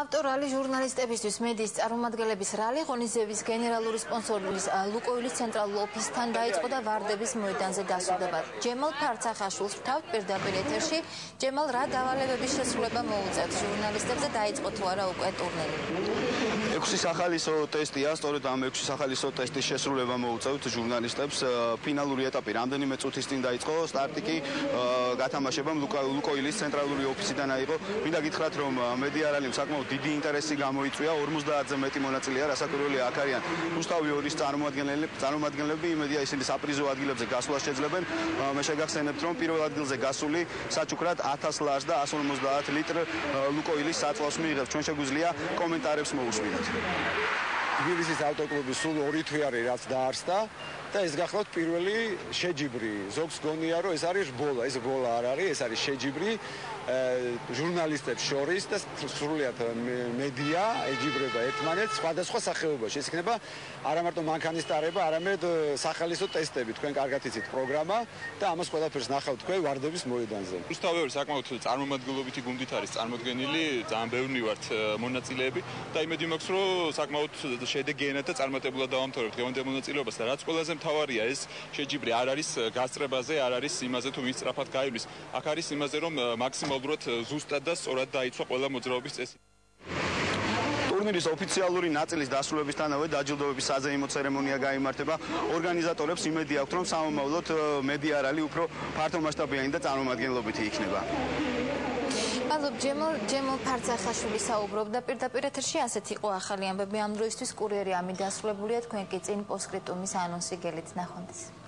ავტორალი ჟურნალისტებისთვის მედიის წარმომადგენლების რალი ღონისძიების გენერალური სპონსორის ლუკოილის ცენტრალურ ოფისთან დაიწყო და ვარდების მოედანზე დასრულდება. ჯემალ ფარცახაშვილს ვთავთ პირდაპირ ეთერში. ჯემალ, რა დავალებების შესრულება მოუწევთ ჟურნალისტებს და დაიწყო თუ არა უკვე ტურნირი? 6 სახალისო ტესტია, სწორედ ამ 6 სახალისო ტესტის შესრულება მოუწევთ ჟურნალისტებს. ფინალური ეტაპი რამდენიმე წუთის წინ დაიწყო, სტარტი კი გათამაშებამ ლუკოილის ცენტრალური ოფისიდან აიღო. მინდა გითხრათ, რომ მედიარალიმ საკმაოდ დიდი ინტერესი გამოიწვია, 50-ზე მეტი მონაწილეა, რასაკვირველია, აქ არიან რუსთავი 2-ის წარმომადგენლები, იმედია ისინი საპრიზო ადგილებზე გასვლას შეძლებენ. მე შეგახსენებთ, რომ პირველ ადგილზე გასული საჩუქრად 1000 ლარს და 150 ლიტრ ლუკოილის საწვავს მიიღებს. ჩვენ შეგვიძლია კომენტარებს მოусმინოთ. თბილისის ავტოკლუბი სულ 2 თვე არის რაც დაარსდა და ეს გახლავთ პირველი შეჯიბრი. ზოგს გონია რომ ეს არის ბოლა, ეს ბოლა არ არის, ეს არის შეჯიბრი ჟურნალისტებს შორის და სრულიად მედია ეჯიბრება ერთმანეთს სხვადასხვა სახეობაში. ეს იქნება არა მარტო მანქანისტარება, არამედ სახალისო ტესტები. თქვენ კარგად იცით პროგრამა და ამას ყველაფერს ნახავთ თქვენ ვარდების მოედანზე. რუსთავი საკმაოდ წარმომადგენლობითი გუნდით არის წარმოდგენილი, ძალიან ბევრი ვართ მონაწილეები და იმედი მაქვს რომ საკმაოდ შედეგიანად და წარმატებულად დავამთავრებთ დღევანდელ მონაწილეობას და რაც ყველაზე მთავარია ეს შეჯიბრი არ არის გასწრებაზე, არ არის იმაზე თუ ვის სწრაფად გაივლის. აქ არის იმაზე რომ მაქსიმალურად ზუსტად და სწორად დაიცვა ყველა მოძრაობის წესი. ტურნირის ოფიციალური ნაწილის დასრულებისთანავე დაჯილდოების საზეიმო ცერემონია გაიმართება. ორგანიზატორებს იმედი აქვთ, რომ სამომავლოდ მედიარალი უფრო ფართომასშტაბიანი და წარმომადგენლობითი იქნება. მადლობ, ჯემალ ფარცახაშვილი საუბრობდა პირდაპირ ეთერში. ასეთ იყო ახალი ამბები ამ დროისთვის. კურიერი ამი დასრულებულია, თქვენ კი წინ პოსტსკრიპტუმის ანონსი გელით ნახვამდის.